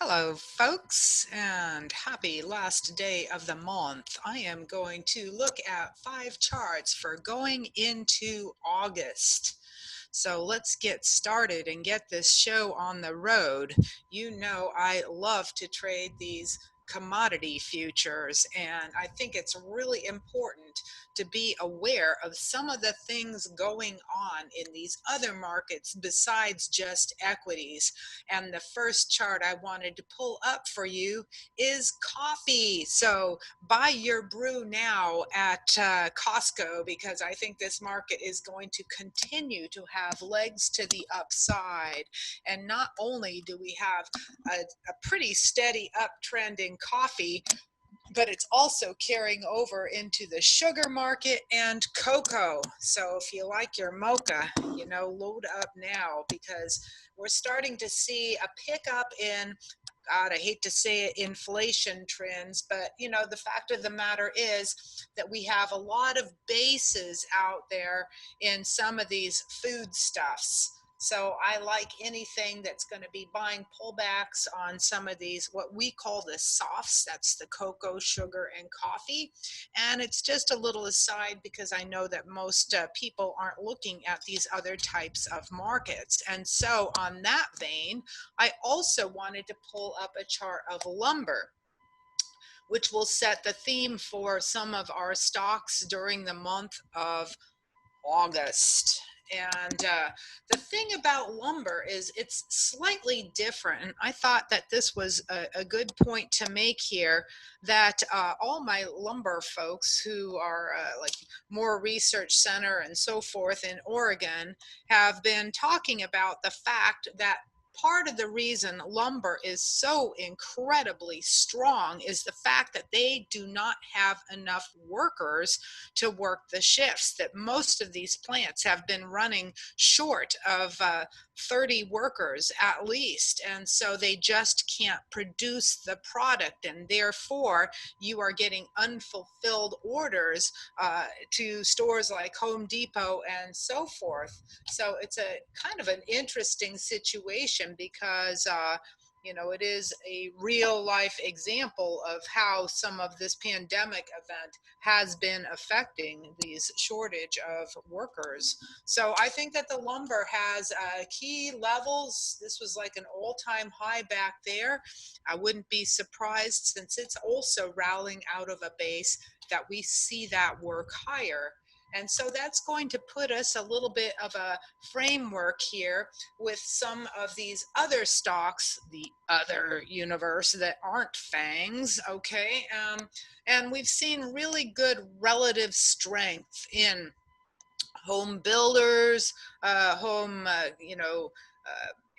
Hello, folks, and happy last day of the month. I am going to look at 5 charts for going into August. So let's get started and get this show on the road. You know, I love to trade these commodity futures, and I think it's really important to be aware of some of the things going on in these other markets besides just equities. And the first chart I wanted to pull up for you is coffee. So buy your brew now at Costco, because I think this market is going to continue to have legs to the upside. And not only do we have a pretty steady uptrend in coffee, but it's also carrying over into the sugar market and cocoa. So if you like your mocha, load up now, because we're starting to see a pickup in, God, I hate to say it, inflation trends, but the fact of the matter is that we have a lot of bases out there in some of these foodstuffs. So I like anything that's going to be buying pullbacks on some of these, what we call the softs. That's the cocoa, sugar, and coffee. And it's just a little aside because I know that most people aren't looking at these other types of markets. And so on that vein, I also wanted to pull up a chart of lumber, which will set the theme for some of our stocks during the month of August. And the thing about lumber is it's slightly different. And I thought that this was a good point to make here, that all my lumber folks who are like Moore Research Center and so forth in Oregon have been talking about the fact that part of the reason lumber is so incredibly strong is the fact that they do not have enough workers to work the shifts, that most of these plants have been running short of 30 workers at least, and so they just can't produce the product, and therefore you are getting unfulfilled orders to stores like Home Depot and so forth. So it's a kind of an interesting situation, because it is a real life example of how some of this pandemic event has been affecting these shortage of workers. So I think that the lumber has key levels. This was like an all-time high back there. I wouldn't be surprised, since it's also rallying out of a base, that we see that work higher. And so that's going to put us a little bit of a framework here with some of these other stocks, the other universe that aren't FANGs, okay? And we've seen really good relative strength in home builders, home,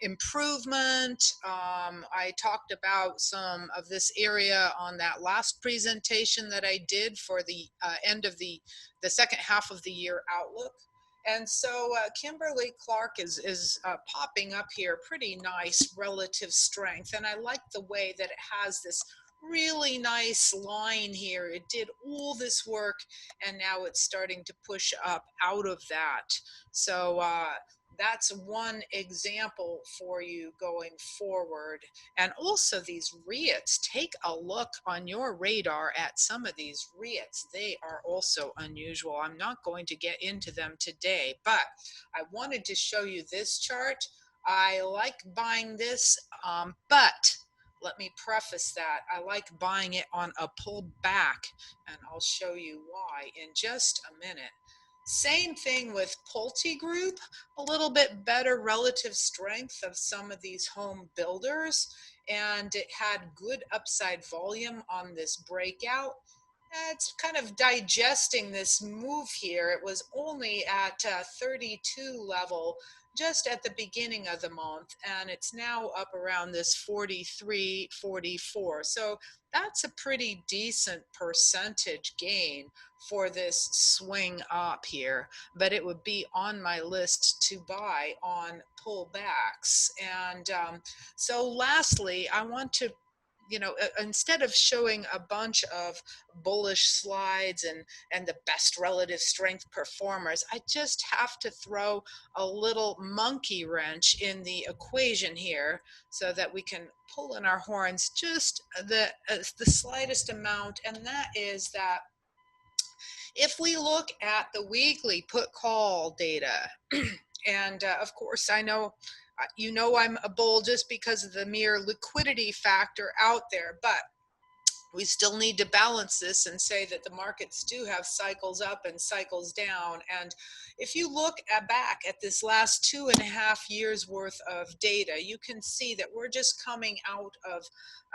improvement. I talked about some of this area on that last presentation that I did for the end of the second half of the year outlook. And so Kimberly Clark is popping up here, pretty nice relative strength. And I like the way that it has this really nice line here. It did all this work, and now it's starting to push up out of that. So that's one example for you going forward. And also these REITs, take a look on your radar at some of these REITs. They are also unusual. I'm not going to get into them today, but I wanted to show you this chart. I like buying this, but let me preface that I like buying it on a pullback, and I'll show you why in just a minute. Same thing with PulteGroup, a little bit better relative strength of some of these home builders, and it had good upside volume on this breakout. It's kind of digesting this move here. It was only at 32 level just at the beginning of the month, and it's now up around this 43, 44. So that's a pretty decent percentage gain for this swing up here, but it would be on my list to buy on pullbacks. And so lastly, I want to instead of showing a bunch of bullish slides and the best relative strength performers, I just have to throw a little monkey wrench in the equation here so that we can pull in our horns just the slightest amount, and that is that if we look at the weekly put call data, and of course I know I'm a bull just because of the mere liquidity factor out there, but we still need to balance this and say that the markets do have cycles up and cycles down. And if you look back at this last 2.5 years worth of data, you can see that we're just coming out of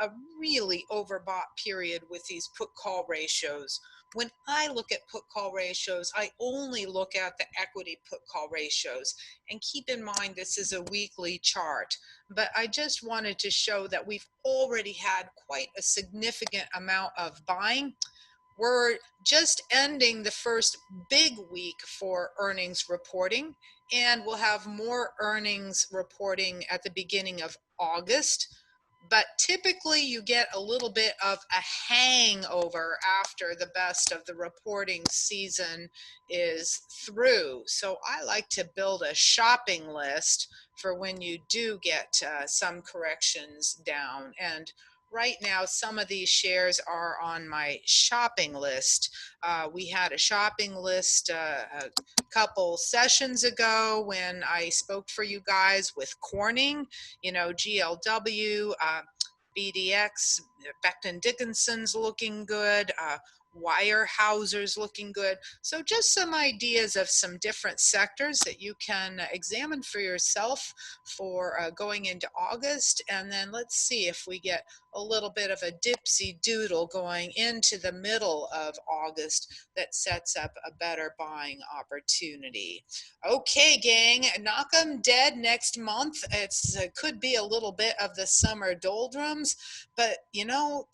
a really overbought period with these put call ratios. When I look at put call ratios, I only look at the equity put call ratios. And keep in mind, this is a weekly chart. But I just wanted to show that we've already had quite a significant amount of buying. We're just ending the first big week for earnings reporting, and we'll have more earnings reporting at the beginning of August. But typically you get a little bit of a hangover after the best of the reporting season is through. So I like to build a shopping list for when you do get some corrections down. And right now, some of these shares are on my shopping list. We had a shopping list a couple sessions ago when I spoke for you guys with Corning, GLW, BDX, Becton Dickinson's looking good, Weyerhaeuser's looking good. So just some ideas of some different sectors that you can examine for yourself for going into August. And then let's see if we get a little bit of a dipsy doodle going into the middle of August that sets up a better buying opportunity. Okay, gang, knock 'em dead next month. It could be a little bit of the summer doldrums, but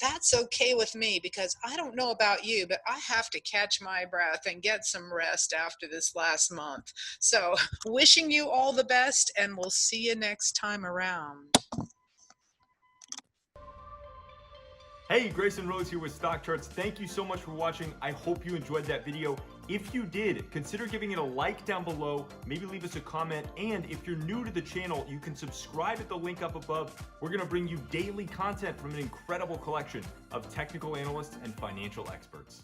that's okay with me because I don't know about you, but I have to catch my breath and get some rest after this last month. So wishing you all the best, and we'll see you next time around. Hey, Grayson Rose here with StockCharts. Thank you so much for watching. I hope you enjoyed that video. If you did, consider giving it a like down below, maybe leave us a comment, and if you're new to the channel, you can subscribe at the link up above. We're gonna bring you daily content from an incredible collection of technical analysts and financial experts.